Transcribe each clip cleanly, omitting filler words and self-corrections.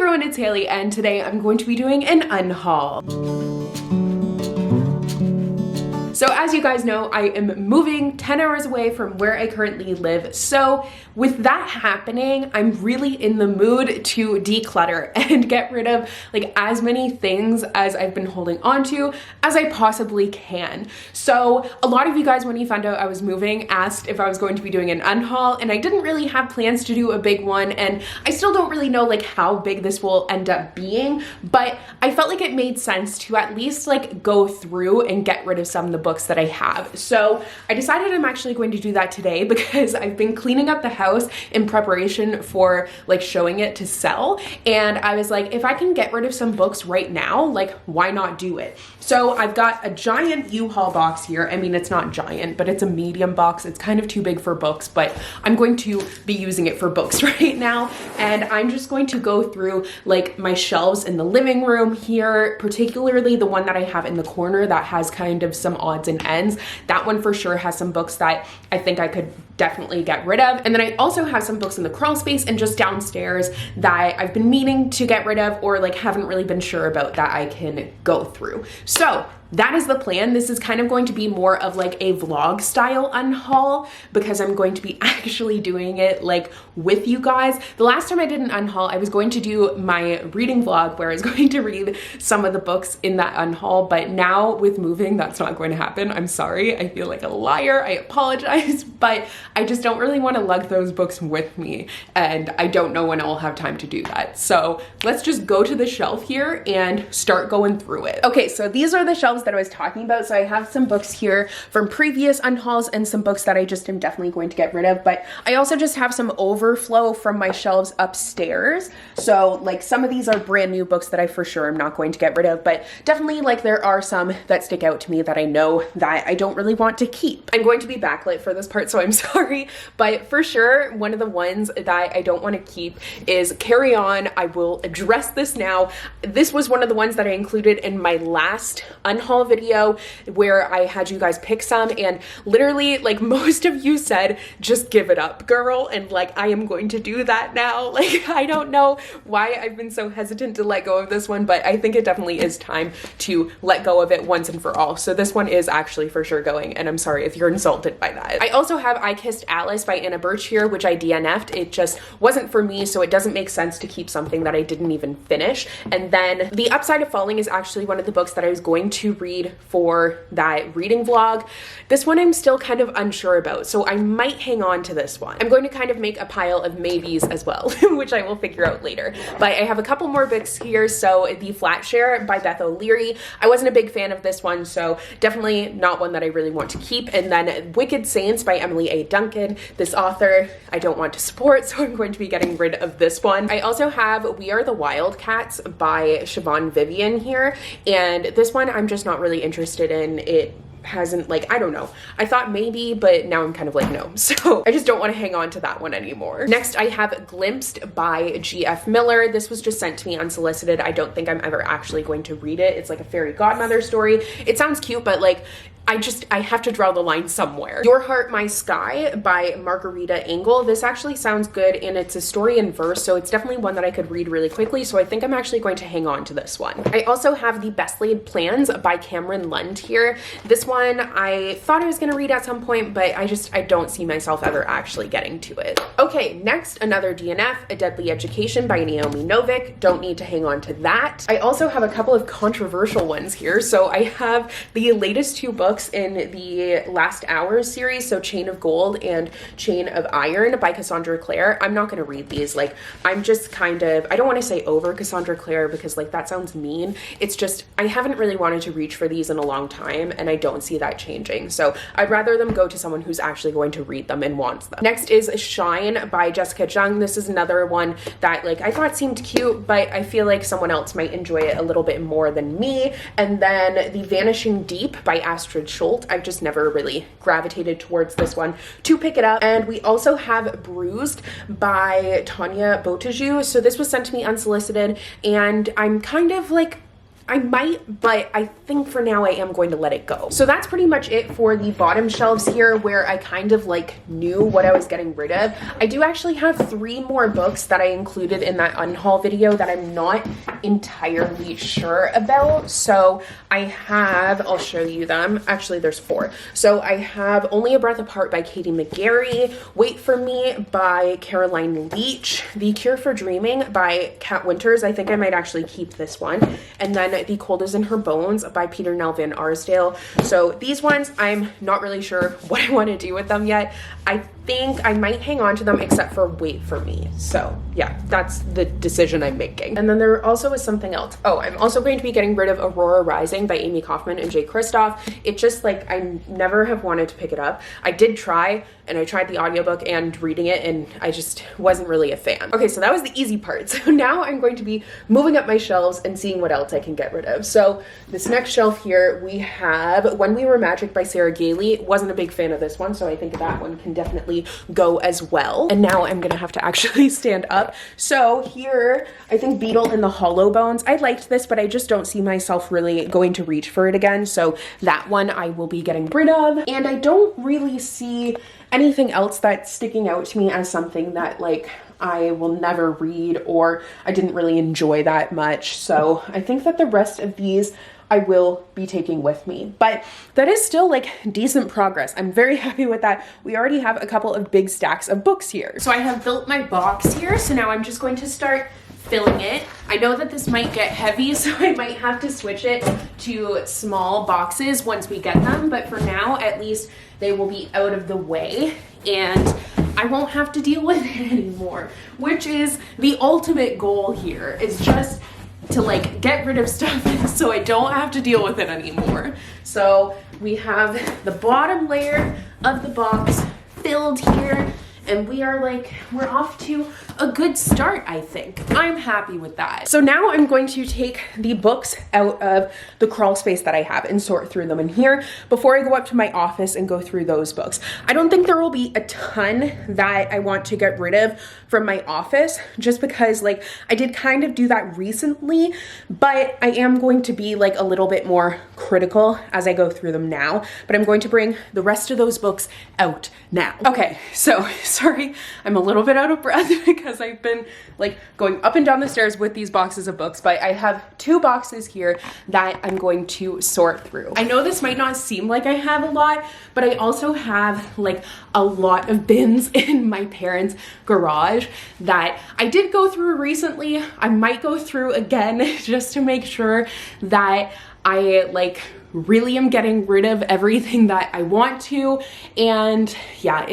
everyone, it's Hailey, and today I'm going to be doing an unhaul. So as you guys know, I am moving 10 hours away from where I currently live. So with that happening, I'm really in the mood to declutter and get rid of like as many things as I've been holding on to as I possibly can. So a lot of you guys, when you found out I was moving, asked if I was going to be doing an unhaul, and I didn't really have plans to do a big one, and I still don't really know like how big this will end up being, but I felt like it made sense to at least like go through and get rid of some of the books that I have. So I decided I'm actually going to do that today because I've been cleaning up the house in preparation for like showing it to sell, and I was like, if I can get rid of some books right now, like why not do it? So I've got a giant U-Haul box here. I mean, it's not giant, but it's a medium box. It's kind of too big for books, but I'm going to be using it for books right now. And I'm just going to go through like my shelves in the living room here, particularly the one that I have in the corner that has kind of some odds and ends. That one for sure has some books that I think I could definitely get rid of. And then I also have some books in the crawl space and just downstairs that I've been meaning to get rid of or like haven't really been sure about that I can go through. So that is the plan. This is kind of going to be more of like a vlog style unhaul because I'm going to be actually doing it like with you guys. The last time I did an unhaul, I was going to do my reading vlog where I was going to read some of the books in that unhaul, but now with moving, that's not going to happen. I'm sorry. I feel like a liar. I apologize, but I just don't really want to lug those books with me, and I don't know when I'll have time to do that. So let's just go to the shelf here and start going through it. Okay, so these are the shelves that I was talking about. So I have some books here from previous unhauls and some books that I just am definitely going to get rid of, but I also just have some overflow from my shelves upstairs. So like some of these are brand new books that I for sure am not going to get rid of, but definitely like there are some that stick out to me that I know that I don't really want to keep. I'm going to be backlit for this part, so I'm sorry, but for sure one of the ones that I don't want to keep is Carry On. I will address this now. This was one of the ones that I included in my last unhaul video where I had you guys pick some, and literally like most of you said, just give it up, girl, and like I am going to do that now. Like I don't know why I've been so hesitant to let go of this one, but I think it definitely is time to let go of it once and for all. So this one is actually for sure going, and I'm sorry if you're insulted by that. I also have I Kissed Alice by Anna Birch here, which I DNF'd. It just wasn't for me, so it doesn't make sense to keep something that I didn't even finish. And then The Upside of Falling is actually one of the books that I was going to read for that reading vlog. This one I'm still kind of unsure about, so I might hang on to this one. I'm going to kind of make a pile of maybes as well, which I will figure out later. But I have a couple more books here. So The Flatshare by Beth O'Leary. I wasn't a big fan of this one, so definitely not one that I really want to keep. And then Wicked Saints by Emily A. Duncan. This author I don't want to support, so I'm going to be getting rid of this one. I also have We Are the Wildcats by Siobhan Vivian here, and this one I'm just not really interested in. It hasn't, like, I don't know. I thought maybe, but now I'm kind of like, no. So I just don't want to hang on to that one anymore. Next, I have Glimpsed by G.F. Miller. This was just sent to me unsolicited. I don't think I'm ever actually going to read it. It's like a fairy godmother story. It sounds cute, but like, I have to draw the line somewhere. Your Heart, My Sky by Margarita Engel. This actually sounds good, and it's a story in verse, so it's definitely one that I could read really quickly, so I think I'm actually going to hang on to this one. I also have The Best Laid Plans by Cameron Lund here. This one I thought I was going to read at some point, but I don't see myself ever actually getting to it. Okay, next, another DNF, A Deadly Education by Naomi Novik. Don't need to hang on to that. I also have a couple of controversial ones here. So I have the latest two books in the Last Hours series, so Chain of Gold and Chain of Iron by Cassandra Clare. I'm not going to read these. Like, I'm just kind of, I don't want to say over Cassandra Clare because like that sounds mean. It's just, I haven't really wanted to reach for these in a long time, and I don't see that changing. So I'd rather them go to someone who's actually going to read them and wants them. Next is Shine by Jessica Jung. This is another one that like I thought seemed cute, but I feel like someone else might enjoy it a little bit more than me. And then The Vanishing Deep by Astrid Schultz. I've just never really gravitated towards this one to pick it up. And we also have Bruised by Tanya Botajou. So this was sent to me unsolicited, and I'm kind of like I might, but I think for now I am going to let it go. So that's pretty much it for the bottom shelves here, where I kind of like knew what I was getting rid of. I do actually have 3 more books that I included in that unhaul video that I'm not entirely sure about. So I have, I'll show you them. Actually, there's 4. So I have Only a Breath Apart by Katie McGarry, Wait for Me by Caroline Leach, The Cure for Dreaming by Kat Winters. I think I might actually keep this one. And then The Cold is in Her Bones by Peter Nell Van Arsdale. So these ones, I'm not really sure what I want to do with them yet. I think I might hang on to them except for Wait for Me. So yeah, that's the decision I'm making. And then there also is something else. Oh, I'm also going to be getting rid of Aurora Rising by Amy Kaufman and Jay Kristoff. It just like, I never have wanted to pick it up. I did try, and I tried the audiobook and reading it, and I just wasn't really a fan. Okay, so that was the easy part. So now I'm going to be moving up my shelves and seeing what else I can get rid of. So this next shelf here, we have When We Were Magic by Sarah Gailey. Wasn't a big fan of this one, so I think that one can definitely go as well. And now I'm gonna have to actually stand up. So here, I think Beetle in the Hollow Bones. I liked this, but I just don't see myself really going to reach for it again. So that one I will be getting rid of. And I don't really see anything else that's sticking out to me as something that like I will never read or I didn't really enjoy that much. So I think that the rest of these I will be taking with me, but that is still like decent progress. I'm very happy with that. We already have a couple of big stacks of books here. So I have built my box here. So now I'm just going to start filling it. I know that this might get heavy, so I might have to switch it to small boxes once we get them. But for now, at least they will be out of the way and I won't have to deal with it anymore, which is the ultimate goal here, is just to like get rid of stuff so I don't have to deal with it anymore. So we have the bottom layer of the box filled here, and we're off to a good start, I think. I'm happy with that. So now I'm going to take the books out of the crawl space that I have and sort through them in here before I go up to my office and go through those books. I don't think there will be a ton that I want to get rid of from my office, just because like I did kind of do that recently, but I am going to be like a little bit more critical as I go through them now, but I'm going to bring the rest of those books out now. Okay, so sorry, I'm a little bit out of breath because I've been like going up and down the stairs with these boxes of books, but I have 2 boxes here that I'm going to sort through. I know this might not seem like I have a lot, but I also have like a lot of bins in my parents' garage that I did go through recently. I might go through again just to make sure that I like really am getting rid of everything that I want to. And yeah,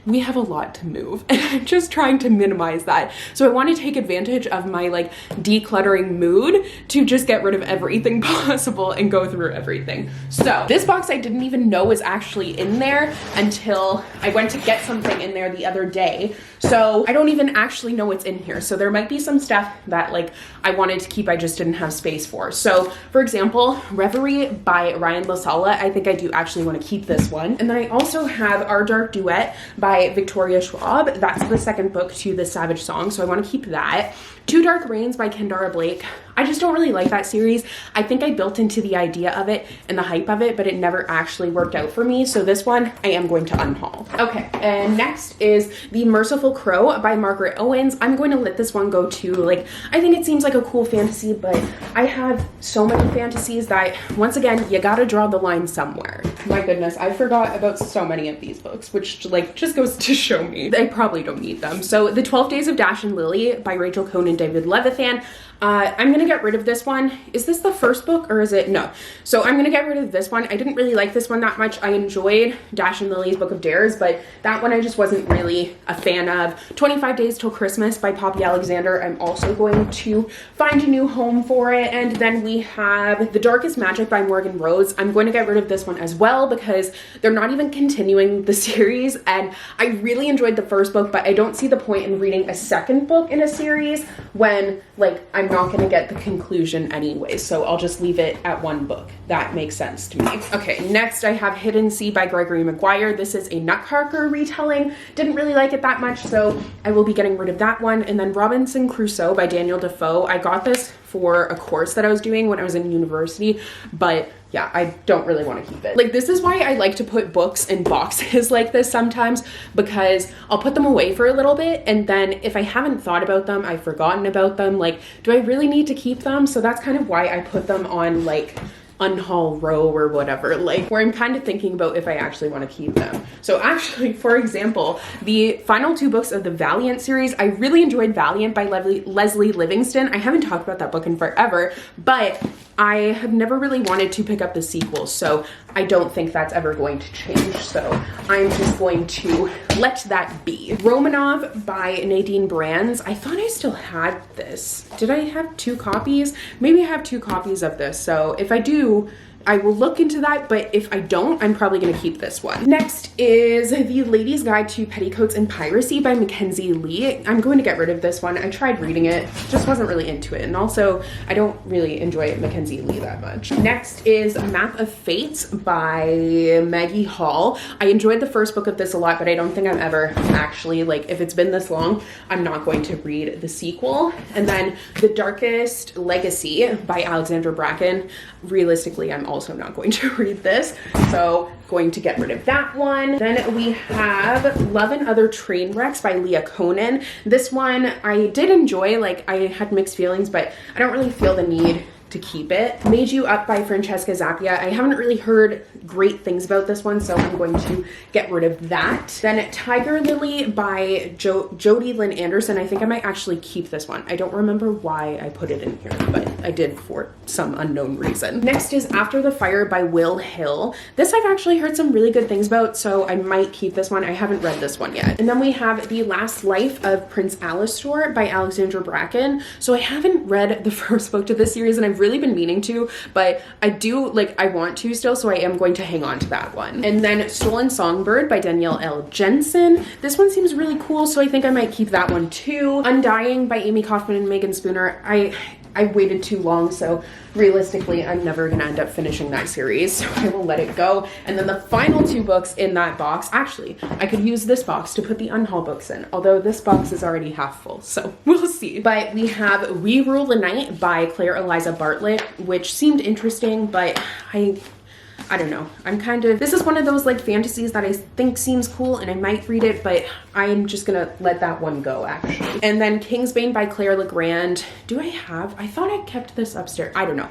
we have a lot to move and I'm just trying to minimize that. So I want to take advantage of my like decluttering mood to just get rid of everything possible and go through everything. So this box I didn't even know was actually in there until I went to get something in there the other day. So I don't even actually know what's in here. So there might be some stuff that like I wanted to keep, I just didn't have space for. So for example, Reverie by Ryan LaSala, I think I do actually want to keep this one. And then I also have Our Dark Duet by Victoria Schwab. That's the second book to the Savage Song, so I want to keep that. Two Dark Reigns by Kendara Blake. I just don't really like that series. I think I built into the idea of it and the hype of it, but it never actually worked out for me. So this one I am going to unhaul. Okay, and next is The Merciful Crow by Margaret Owens. I'm going to let this one go too. Like, I think it seems like a cool fantasy, but I have so many fantasies that, once again, you gotta draw the line somewhere. My goodness, I forgot about so many of these books, which like just goes to show me I probably don't need them. So The 12 Days of Dash and Lily by Rachel Cohn and David Levithan. I'm gonna get rid of this one. Is this the first book or is it? No. So I'm gonna get rid of this one. I didn't really like this one that much. I enjoyed Dash and Lily's Book of Dares, but that one I just wasn't really a fan of. 25 Days Till Christmas by Poppy Alexander. I'm also going to find a new home for it. And then we have The Darkest Magic by Morgan Rhodes. I'm going to get rid of this one as well because they're not even continuing the series. And I really enjoyed the first book, but I don't see the point in reading a second book in a series when like I'm not gonna get the conclusion anyway, so I'll just leave it at one book. That makes sense to me. Okay, next I have Hidden Sea by Gregory Maguire. This is a Nutcracker retelling. Didn't really like it that much, so I will be getting rid of that one. And then Robinson Crusoe by Daniel Defoe. I got this for a course that I was doing when I was in university, but yeah, I don't really want to keep it. Like, this is why I like to put books in boxes like this sometimes, because I'll put them away for a little bit, and then if I haven't thought about them, I've forgotten about them, like, do I really need to keep them? So that's kind of why I put them on like Unhaul row or whatever, like where I'm kind of thinking about if I actually want to keep them. So actually, for example, the final 2 books of the Valiant series, I really enjoyed Valiant by Leslie Livingston. I haven't talked about that book in forever, but I have never really wanted to pick up the sequel, so I don't think that's ever going to change. So I'm just going to let that be. Romanov by Nadine Brands. I thought I still had this. Did I have 2 copies? Maybe I have 2 copies of this. So if I do, I will look into that, but if I don't, I'm probably gonna keep this one. Next is The Lady's Guide to Petticoats and Piracy by Mackenzie Lee. I'm going to get rid of this one. I tried reading it, just wasn't really into it. And also, I don't really enjoy Mackenzie Lee that much. Next is Map of Fates by Maggie Hall. I enjoyed the first book of this a lot, but I don't think I'm ever actually, like, if it's been this long, I'm not going to read the sequel. And then The Darkest Legacy by Alexandra Bracken. Realistically, I'm also not going to read this, so going to get rid of that one. Then we have Love and Other Train Wrecks by Leah Conan. This one I did enjoy, like I had mixed feelings, but I don't really feel the need to keep it. Made You Up by Francesca Zappia. I haven't really heard great things about this one, so I'm going to get rid of that. Then Tiger Lily by Jodi Lynn Anderson. I think I might actually keep this one. I don't remember why I put it in here, but I did for some unknown reason. Next is After the Fire by Will Hill. This I've actually heard some really good things about, so I might keep this one. I haven't read this one yet. And then we have The Last Life of Prince Alastor by Alexandra Bracken. So I haven't read the first book to this series, and I've really been meaning to, but I do, like, I want to still, so I am going to hang on to that one. And then Stolen Songbird by Danielle L. Jensen. This one seems really cool, so I think I might keep that one too. Undying by Amy Kaufman and Megan Spooner. I waited too long, so realistically, I'm never gonna end up finishing that series, so I will let it go. And then the final 2 books in that box, actually, I could use this box to put the Unhaul books in, although this box is already half full, so we'll see. But we have We Rule the Night by Claire Eliza Bartlett, which seemed interesting, but I don't know. I'm kind of, this is one of those like fantasies that I think seems cool and I might read it, but I'm just gonna let that one go actually. And then Kingsbane by Claire Legrand. I thought I kept this upstairs. I don't know.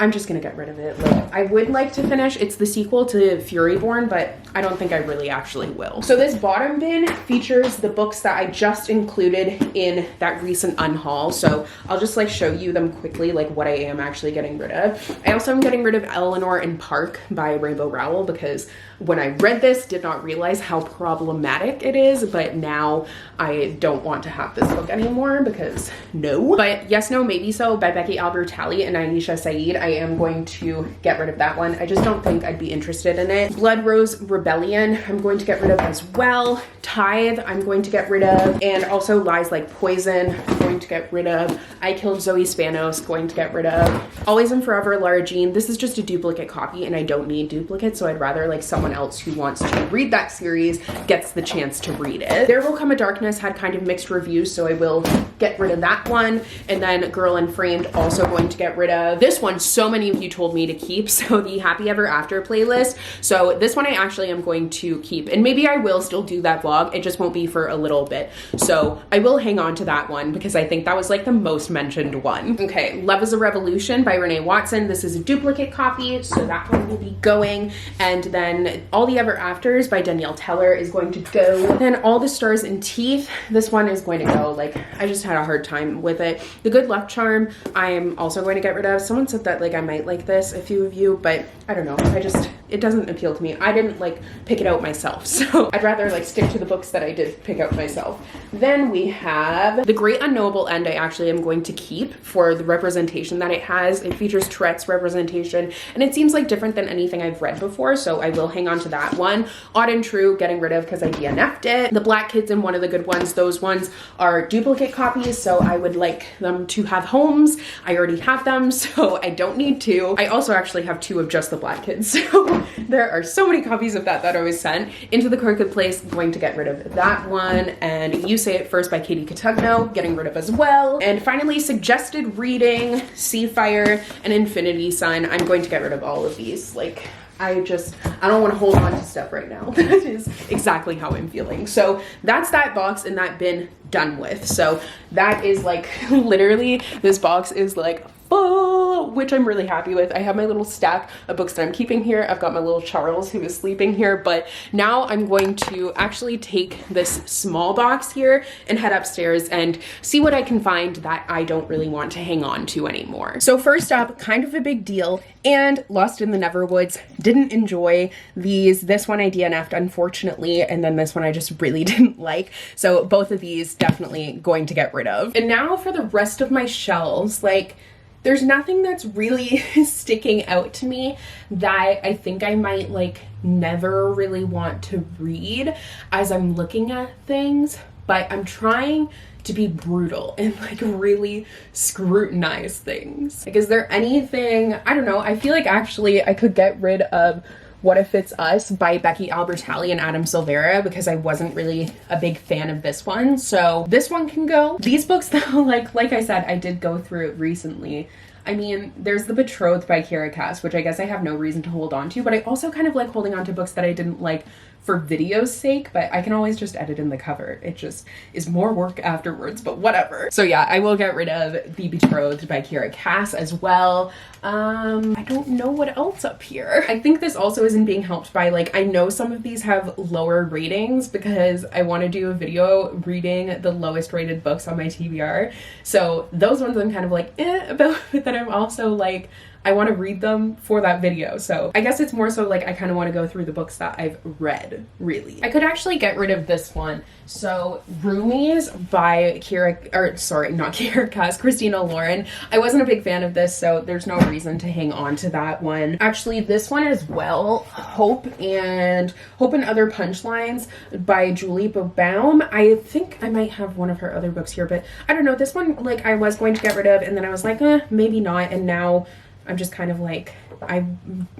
I'm just gonna get rid of it. Like, I would like to finish. It's the sequel to Furyborn, but I don't think I really actually will. So this bottom bin features the books that I just included in that recent unhaul. So I'll just like show you them quickly, like what I am actually getting rid of. I also am getting rid of Eleanor and Park by Rainbow Rowell, because when I read this, did not realize how problematic it is, but now I don't want to have this book anymore because no. But Yes, No, Maybe So by Becky Albertalli and Aisha Saeed, I am going to get rid of that one. I just don't think I'd be interested in it. Blood Rose Rebellion, I'm going to get rid of as well. Tithe, I'm going to get rid of. And also Lies Like Poison, I'm going to get rid of. I Killed Zoe Spanos, going to get rid of. Always and Forever, Lara Jean. This is just a duplicate copy and I don't need duplicates, so I'd rather like someone else who wants to read that series gets the chance to read it. There Will Come a Darkness had kind of mixed reviews, so I will get rid of that one. And then Girl Unframed, also going to get rid of. This one, so many of you told me to keep, so the Happy Ever After playlist. So this one I actually am going to keep, and maybe I will still do that vlog, it just won't be for a little bit. So I will hang on to that one because I think that was like the most mentioned one. Okay, Love is a Revolution by Renee Watson. This is a duplicate copy, so that one will be going. And then All the Ever Afters by Danielle Teller is going to go. Then All the Stars and Teeth, this one is going to go. Like, I just had a hard time with it. The Good Luck Charm, I am also going to get rid of. Someone said that like I might like this, a few of you, but I don't know. It doesn't appeal to me. I didn't like pick it out myself, so I'd rather like stick to the books that I did pick out myself. Then we have The Great Unknowable End. I actually am going to keep for the representation that it has. It features Tourette's representation, and it seems like different than anything I've read before, so I will hang on to that one. Odd and True, getting rid of because I DNF'd it. The Black Kids and One of the Good Ones, those ones are duplicate copies. copies, so I would like them to have homes. I already have them, so I don't need to. I also actually have 2 of Just the Black Kids, so there are so many copies of that I was sent. Into the Crooked Place, going to get rid of that one. And You Say It First by Katie Cotugno, getting rid of as well. And finally, Suggested Reading, Seafire, and Infinity Sun. I'm going to get rid of all of these. Like, I don't want to hold on to stuff right now. That is exactly how I'm feeling. So that's that box and that bin done with. So that is like, literally, this box is like full, which I'm really happy with. I have my little stack of books that I'm keeping here. I've got my little Charles who is sleeping here, but now I'm going to actually take this small box here and head upstairs and see what I can find that I don't really want to hang on to anymore. So first up, kind of a big deal, and Lost in the Neverwoods. Didn't enjoy these. This one I DNF'd, unfortunately, and then this one I just really didn't like. So both of these definitely going to get rid of. And now for the rest of my shelves, like, there's nothing that's really sticking out to me that I think I might like never really want to read as I'm looking at things, but I'm trying to be brutal and like really scrutinize things. Like, is there anything, I don't know, I feel like actually I could get rid of What If It's Us by Becky Albertalli and Adam Silvera, because I wasn't really a big fan of this one. So this one can go. These books though, like I said, I did go through it recently. I mean, there's The Betrothed by Kira Cass, which I guess I have no reason to hold on to, but I also kind of like holding on to books that I didn't like for video's sake, but I can always just edit in the cover. It just is more work afterwards, but whatever. So yeah, I will get rid of The Betrothed by Kira Cass as well. I don't know what else up here. I think this also isn't being helped by, like, I know some of these have lower ratings because I want to do a video reading the lowest rated books on my TBR. So those ones I'm kind of like, about, but then I'm also like, I want to read them for that video. So I guess it's more so like I kind of want to go through the books that I've read, really. I could actually get rid of this one. So Roomies by Christina Lauren. I wasn't a big fan of this, so there's no reason to hang on to that one. Actually, this one as well, Hope and Other Punchlines by Julie Baum. I think I might have one of her other books here, but I don't know. This one, like, I was going to get rid of, and then I was like, maybe not, and now I'm just kind of like, I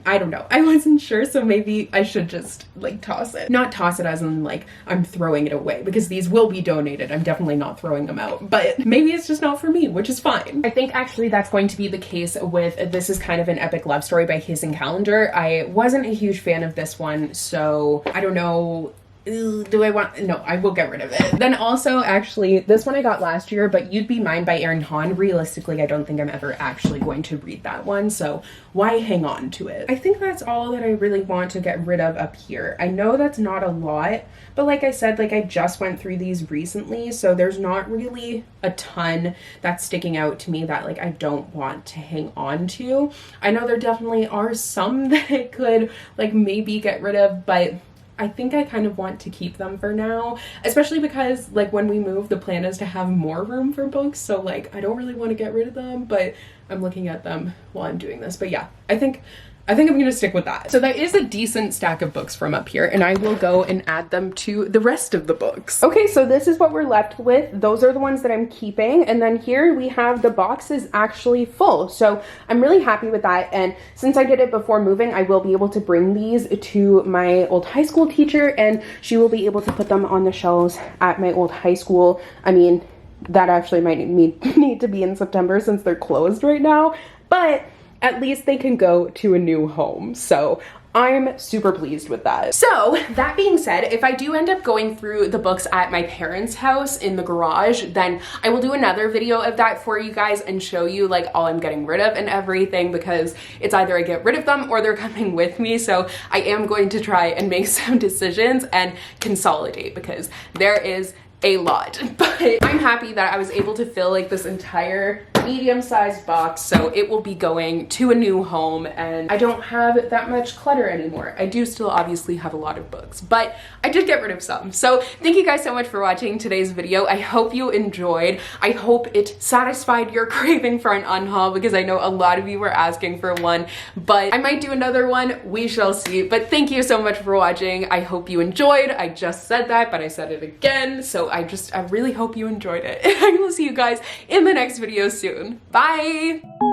don't know. I wasn't sure, so maybe I should just like toss it. Not toss it as in like I'm throwing it away, because these will be donated. I'm definitely not throwing them out, but maybe it's just not for me, which is fine. I think actually that's going to be the case with This Is Kind of an Epic Love Story by Hazen Calendar. I wasn't a huge fan of this one, so I don't know. Do I want, no, I will get rid of it. Then also, actually, this one I got last year, but You'd Be Mine by Erin Hahn. Realistically, I don't think I'm ever actually going to read that one, so why hang on to it? I think that's all that I really want to get rid of up here. I know that's not a lot, but like I said, like I just went through these recently, so there's not really a ton that's sticking out to me that like I don't want to hang on to. I know there definitely are some that I could like maybe get rid of, but I think I kind of want to keep them for now, especially because like when we move, the plan is to have more room for books. So like, I don't really want to get rid of them, but I'm looking at them while I'm doing this. But yeah, I think I'm gonna stick with that. So that is a decent stack of books from up here, and I will go and add them to the rest of the books. Okay, so this is what we're left with. Those are the ones that I'm keeping. And then here we have the box is actually full. So I'm really happy with that. And since I did it before moving, I will be able to bring these to my old high school teacher, and she will be able to put them on the shelves at my old high school. I mean, that actually might need to be in September since they're closed right now, but at least they can go to a new home. So I'm super pleased with that. So that being said, if I do end up going through the books at my parents' house in the garage, then I will do another video of that for you guys and show you like all I'm getting rid of and everything, because it's either I get rid of them or they're coming with me. So I am going to try and make some decisions and consolidate, because there is a lot. But I'm happy that I was able to fill like this entire medium-sized box, so it will be going to a new home, and I don't have that much clutter anymore. I do still obviously have a lot of books, but I did get rid of some. So thank you guys so much for watching today's video. I hope you enjoyed. I hope it satisfied your craving for an unhaul, because I know a lot of you were asking for one, but I might do another one. We shall see. But thank you so much for watching. I hope you enjoyed. I just said that, but I said it again. So I really hope you enjoyed it. I will see you guys in the next video soon. Bye!